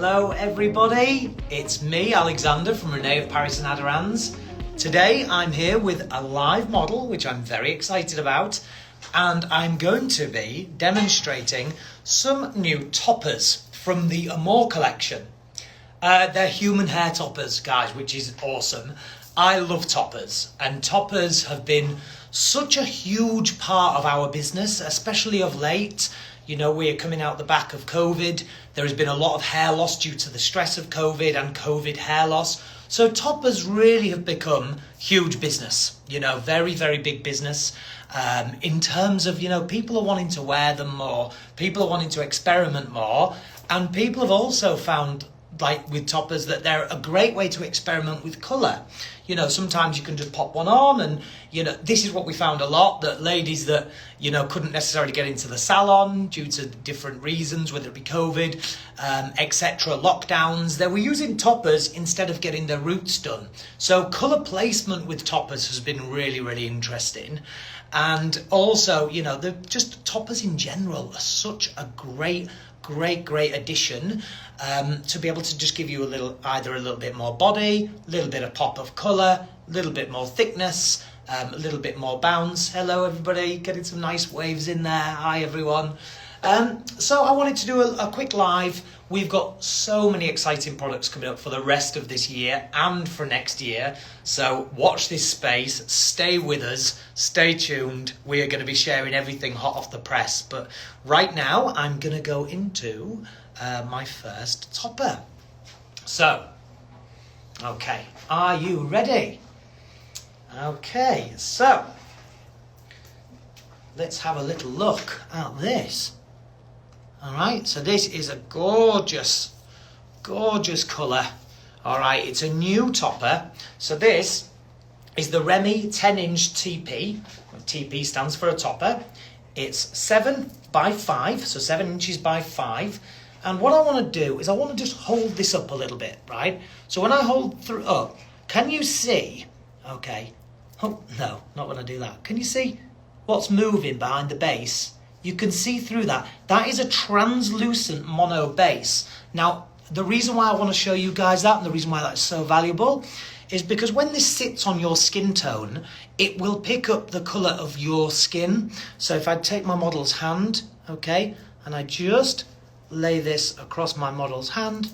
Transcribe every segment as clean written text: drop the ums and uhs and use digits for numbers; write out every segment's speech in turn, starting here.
Hello everybody, it's me Alexander from René of Paris and Aderans. Today I'm here with a live model which I'm very excited about, and I'm going to be demonstrating some new toppers from the Amore Collection. They're human hair toppers, guys, which is awesome. I love toppers, and toppers have been such a huge part of our business, especially of late. You know, we're coming out the back of COVID. There has been a lot of hair loss due to the stress of COVID and COVID hair loss. So toppers really have become huge business, you know, very, very big business. In terms of, you know, people are wanting to wear them more. People are wanting to experiment more. And people have also found, like with toppers, that they're a great way to experiment with colour. You know, sometimes you can just pop one on, and, you know, this is what we found a lot, that ladies that, you know, couldn't necessarily get into the salon due to different reasons, whether it be COVID, etc., lockdowns, they were using toppers instead of getting their roots done. So colour placement with toppers has been really, really interesting. And also, you know, the just toppers in general are such a great addition to be able to just give you either a little bit more body, a little bit of pop of colour, a little bit more thickness, a little bit more bounce. Hello everybody, getting some nice waves in there. Hi everyone. So I wanted to do a quick live. We've got so many exciting products coming up for the rest of this year and for next year. So watch this space, stay with us, stay tuned. We are going to be sharing everything hot off the press. But right now I'm going to go into my first topper. So, okay, are you ready? Okay, so let's have a little look at this. All right, so this is a gorgeous colour. All right, it's a new topper. So this is the Remy 10-inch TP. TP stands for a topper. It's 7 by 5, so 7 inches by 5. And what I want to do is I want to just hold this up a little bit, right? So when I hold through up, can you see? Okay. Oh, no, not when I do that. Can you see what's moving behind the base? You can see through that. That is a translucent mono base. Now, the reason why I want to show you guys that, and the reason why that's so valuable, is because when this sits on your skin tone, it will pick up the colour of your skin. So if I take my model's hand, okay, and I just lay this across my model's hand,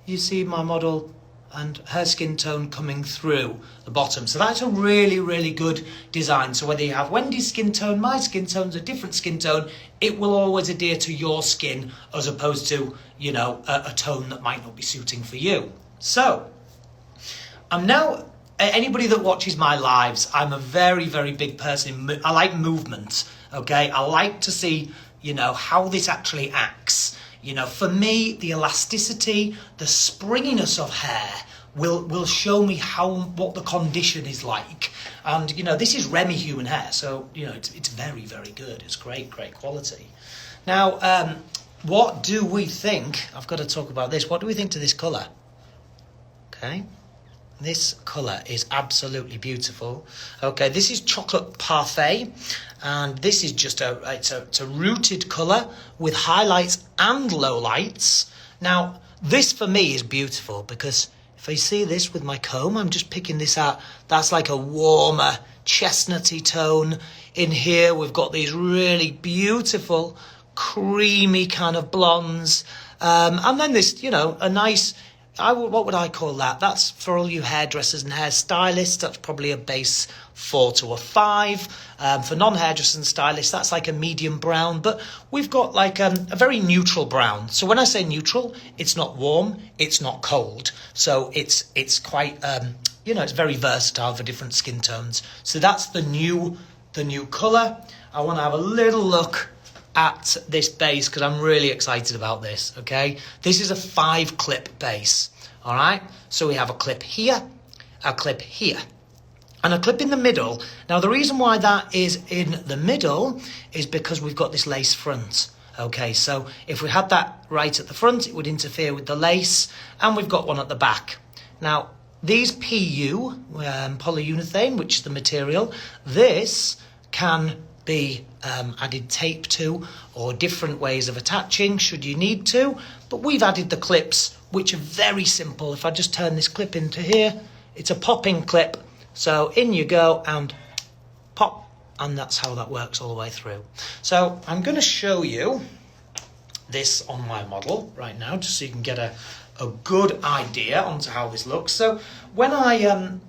you see my model and her skin tone coming through the bottom. So that's a really, really good design. So whether you have Wendy's skin tone, my skin tone's a different skin tone, it will always adhere to your skin as opposed to, you know, a tone that might not be suiting for you. So I'm now, anybody that watches my lives, I'm a very, very big person. I like movement, okay? I like to see, you know, how this actually acts. You know, for me, the elasticity, the springiness of hair will show me what the condition is like. And, you know, this is Remy human hair, so, you know, it's very, very good. It's great quality. Now, what do we think? I've got to talk about this. What do we think to this colour? Okay. This colour is absolutely beautiful. Okay, this is chocolate parfait, and this is just it's a rooted colour with highlights and lowlights. Now, this for me is beautiful because if I see this with my comb, I'm just picking this out. That's like a warmer chestnutty tone. In here, we've got these really beautiful, creamy kind of blondes, and then this, you know, a nice. What would I call that? That's for all you hairdressers and hairstylists. That's probably a base 4 to a 5. For non-hairdressers and stylists, that's like a medium brown. But we've got like a very neutral brown. So when I say neutral, it's not warm, it's not cold. So it's quite, you know, it's very versatile for different skin tones. So that's the new colour. I want to have a little look at this base because I'm really excited about this. Okay, this is a 5-clip base. All right, so we have a clip here, a clip here, and a clip in the middle. Now the reason why that is in the middle is because we've got this lace front. Okay, so if we had that right at the front, it would interfere with the lace, and we've got one at the back. Now these PU, polyurethane, which is the material, this can be added tape to, or different ways of attaching should you need to, but we've added the clips, which are very simple. If I just turn this clip into here, it's a popping clip, so in you go and pop, and that's how that works all the way through. So I'm going to show you this on my model right now, just so you can get a good idea onto how this looks. So I'm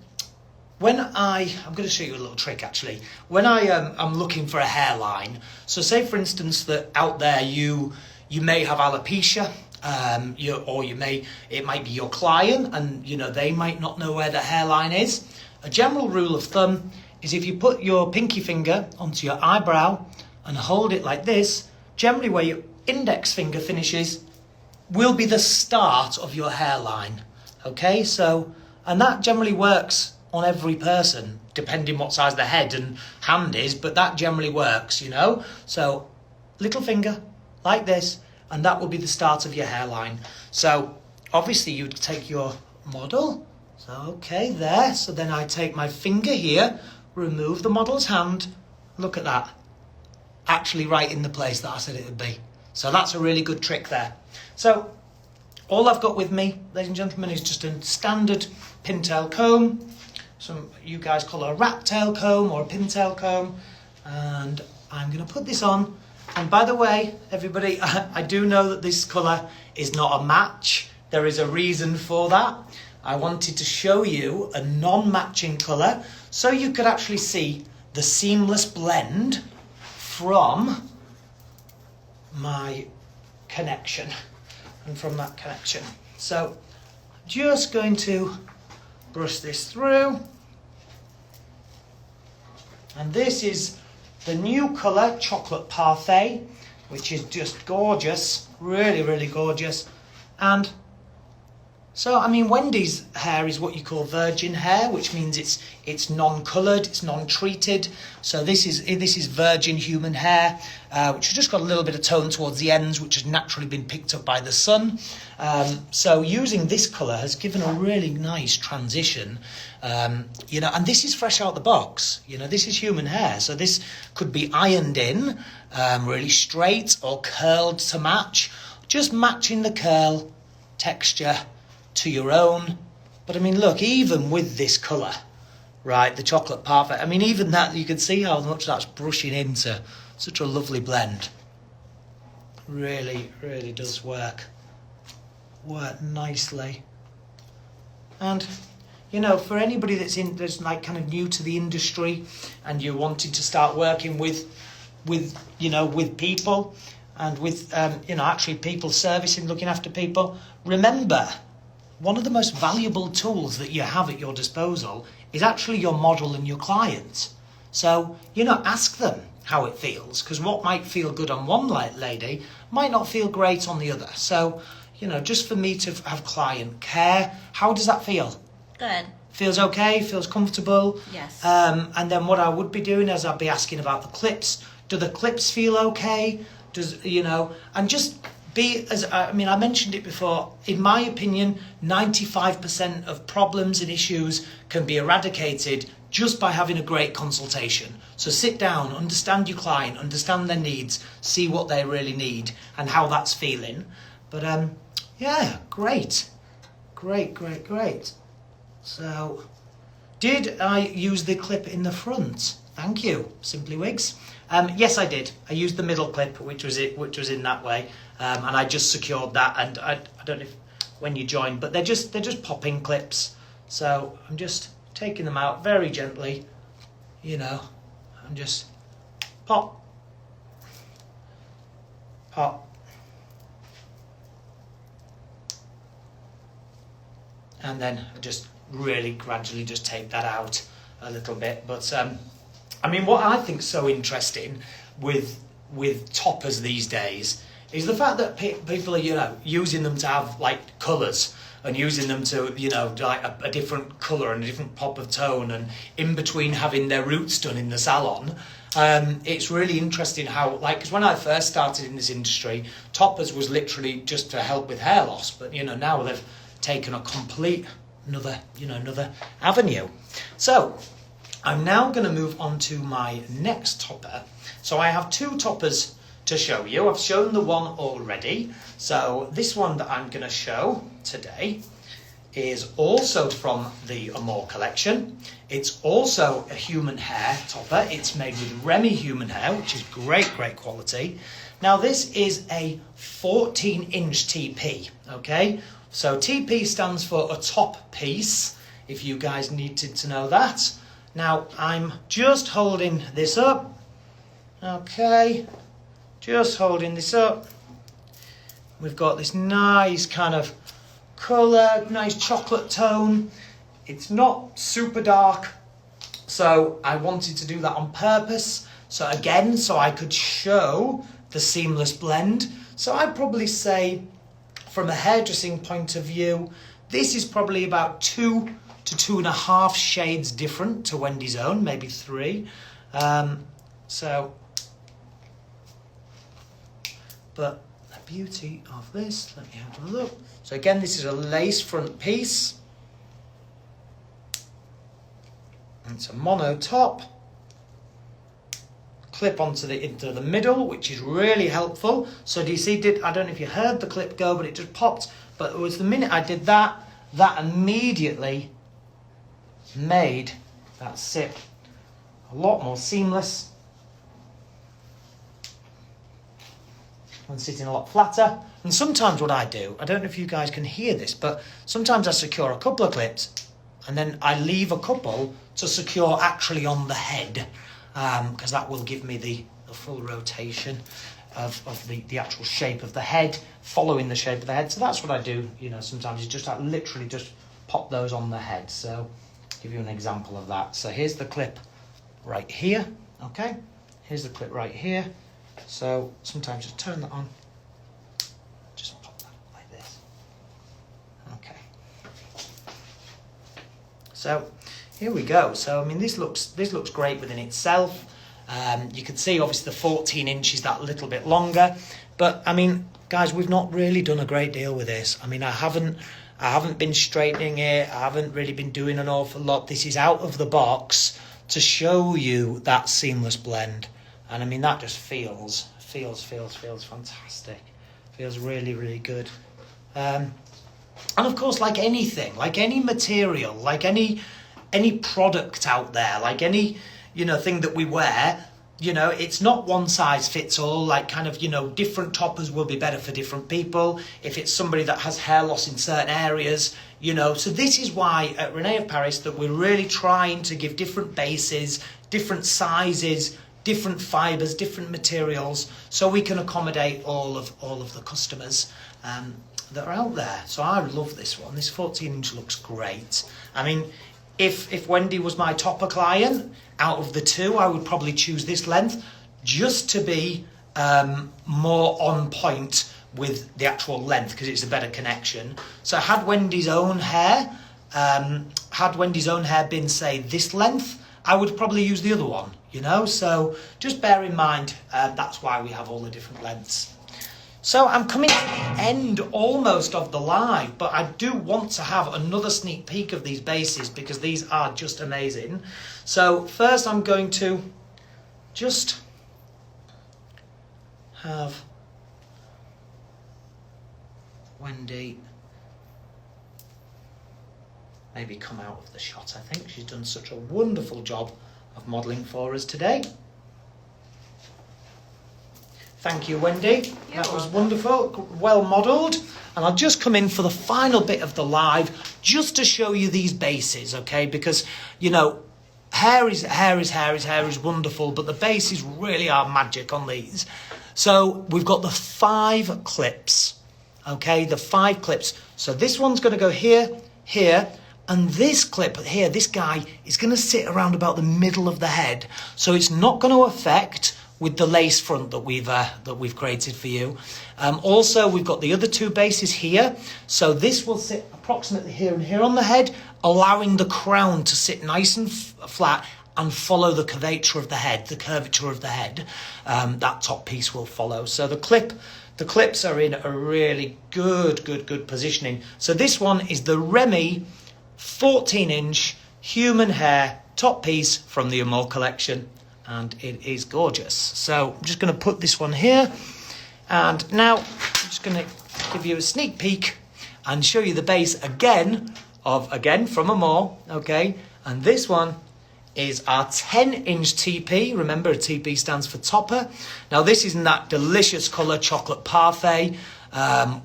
going to show you a little trick actually. When I'm looking for a hairline, so say for instance that out there you may have alopecia, it might be your client, and they might not know where the hairline is. A general rule of thumb is if you put your pinky finger onto your eyebrow and hold it like this, generally where your index finger finishes will be the start of your hairline. Okay, so, and that generally works on every person, depending what size the head and hand is, but that generally works, So, little finger, like this, and that will be the start of your hairline. So, obviously you'd take your model, so okay, there. So then I take my finger here, remove the model's hand, look at that. Actually right in the place that I said it would be. So that's a really good trick there. So, all I've got with me, ladies and gentlemen, is just a standard pintail comb. Some you guys call a rat tail comb or a pintail comb, and I'm going to put this on. And by the way, everybody, I do know that this colour is not a match. There is a reason for that. I wanted to show you a non-matching colour so you could actually see the seamless blend from my connection and from that connection. So just going to brush this through, and this is the new colour Chocolate Parfait, which is just gorgeous, really gorgeous. And so I mean, Wendy's hair is what you call virgin hair, which means it's non-coloured, it's non-treated. So this is virgin human hair, which has just got a little bit of tone towards the ends, which has naturally been picked up by the sun. So using this colour has given a really nice transition, and this is fresh out the box. This is human hair, so this could be ironed in, really straight or curled to match, just matching the curl texture to your own. But I mean, look, even with this colour, right, the Chocolate Parfait, I mean, even that, you can see how much that's brushing into such a lovely blend. Really does work nicely. And for anybody that's like kind of new to the industry, and you're wanting to start working with people, and with actually people servicing, looking after people, remember, one of the most valuable tools that you have at your disposal is actually your model and your client. So, ask them how it feels, because what might feel good on one lady might not feel great on the other. So, just for me to have client care, how does that feel? Good. Feels okay? Feels comfortable? Yes. And then what I would be doing is I'd be asking about the clips. Do the clips feel okay? And just be, I mentioned it before, in my opinion, 95% of problems and issues can be eradicated just by having a great consultation. So sit down, understand your client, understand their needs, see what they really need and how that's feeling. But yeah, great. So, did I use the clip in the front? Thank you, Simply Wigs. Yes, I did. I used the middle clip, which was in that way, and I just secured that. And I don't know if when you join, but they're just popping clips. So I'm just taking them out very gently, I'm just pop, and then just really gradually just take that out a little bit. But what I think is so interesting with toppers these days is the fact that people are using them to have like colours, and using them to like a different colour and a different pop of tone, and in between having their roots done in the salon. It's really interesting how, because when I first started in this industry, toppers was literally just to help with hair loss, but now they've taken a complete another avenue. So I'm now going to move on to my next topper, So I have two toppers to show you. I've shown the one already. So this one that I'm going to show today is also from the Amore collection. It's also a human hair topper. It's made with Remy human hair, which is great quality. Now this is a 14-inch TP, okay? So TP stands for a top piece, if you guys needed to know that. Now I'm just holding this up, okay? Just holding this up. We've got this nice kind of colour, nice chocolate tone. It's not super dark, so I wanted to do that on purpose. So again, so I could show the seamless blend. So I'd probably say, from a hairdressing point of view, this is probably about 2 to 2.5 shades different to Wendy's own, maybe 3. But the beauty of this, let me have a look. So again, this is a lace front piece. It's a mono top. Clip into the middle, which is really helpful. So do you see, I don't know if you heard the clip go, but it just popped. But it was the minute I did that immediately made that sit a lot more seamless and sitting a lot flatter. And sometimes what I do, I don't know if you guys can hear this, but sometimes I secure a couple of clips and then I leave a couple to secure actually on the head, because that will give me the full rotation of the actual shape of the head, following the shape of the head. So that's what I do, you know, sometimes you just literally just pop those on the head. So I'll give you an example of that. So here's the clip right here, okay? Here's the clip right here. So sometimes just turn that on, just pop that like this. Okay. So here we go. So I mean, this looks great within itself. You can see obviously the 14 inch is that little bit longer, but I mean, guys, we've not really done a great deal with this. I mean, I haven't been straightening it. I haven't really been doing an awful lot. This is out of the box to show you that seamless blend. And I mean, that just feels fantastic. Feels really good. And of course, like anything, like any material, like any product out there, like any, you know, thing that we wear, you know, it's not one size fits all. Like kind of, you know, different toppers will be better for different people. If it's somebody that has hair loss in certain areas, you know. So this is why at René of Paris that we're really trying to give different bases, different sizes, different fibres, different materials, so we can accommodate all of the customers that are out there. So I love this one. This 14-inch looks great. I mean, if Wendy was my topper client, out of the two, I would probably choose this length just to be more on point with the actual length, because it's a better connection. So had Wendy's own hair been, say, this length, I would probably use the other one, you know. So just bear in mind, that's why we have all the different lengths. So I'm coming to the end almost of the live, but I do want to have another sneak peek of these bases because these are just amazing. So first I'm going to just have Wendy maybe come out of the shot. I think she's done such a wonderful job of modelling for us today. Thank you, Wendy. That was wonderful, well modelled. And I'll just come in for the final bit of the live, just to show you these bases, okay? Because, you know, hair is wonderful, but the bases really are magic on these. So we've got the 5 clips, okay? The 5 clips. So this one's going to go here, here, and this clip here, this guy, is going to sit around about the middle of the head. So it's not going to affect with the lace front that we've created for you. Also, we've got the other 2 bases here. So this will sit approximately here and here on the head, allowing the crown to sit nice and flat and follow the curvature of the head, that top piece will follow. So the clips are in a really good positioning. So this one is the Remy 14-inch human hair top piece from the Amore collection. and it is gorgeous. So I'm just going to put this one here, and now I'm just going to give you a sneak peek and show you the base again from Amore, okay? And this one is our 10-inch TP. Remember, a TP stands for topper. Now, this is in that delicious colour, chocolate parfait,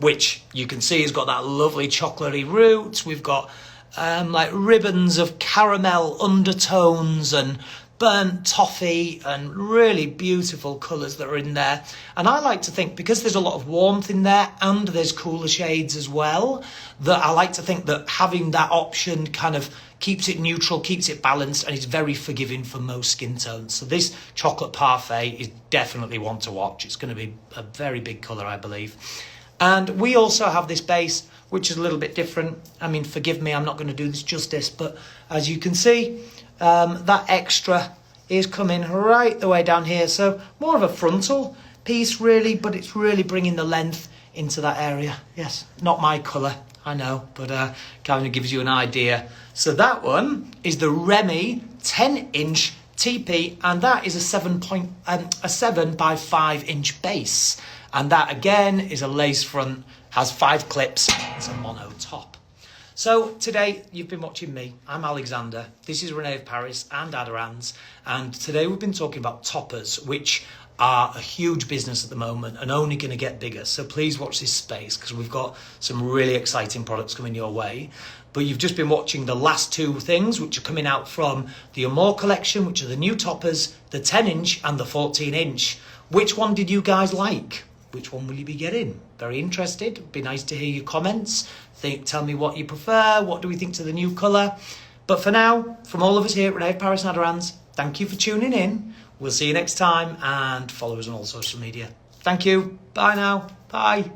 which you can see has got that lovely chocolatey roots. We've got like ribbons of caramel undertones and burnt toffee and really beautiful colours that are in there. And I like to think, because there's a lot of warmth in there and there's cooler shades as well, that I like to think that having that option kind of keeps it neutral, keeps it balanced, and is very forgiving for most skin tones. So this chocolate parfait is definitely one to watch. It's going to be a very big colour, I believe. And we also have this base, which is a little bit different. I mean, forgive me, I'm not going to do this justice, but as you can see, that extra is coming right the way down here. So more of a frontal piece, really, but it's really bringing the length into that area. Yes, not my colour, I know, but kind of gives you an idea. So that one is the Remy 10-inch TP, and that is a 7 by 5-inch base. And that, again, is a lace front, has 5 clips, it's a mono top. So today you've been watching me. I'm Alexander. This is René of Paris and Aderans. And today we've been talking about toppers, which are a huge business at the moment and only going to get bigger. So please watch this space, because we've got some really exciting products coming your way. But you've just been watching the last 2 things, which are coming out from the Amore Collection, which are the new toppers, the 10-inch and the 14-inch. Which one did you guys like? Which one will you be getting? Very interested. It'd be nice to hear your comments. Tell me what you prefer. What do we think to the new colour? But for now, from all of us here at René of Paris and Aderans, thank you for tuning in. We'll see you next time, and follow us on all social media. Thank you. Bye now. Bye.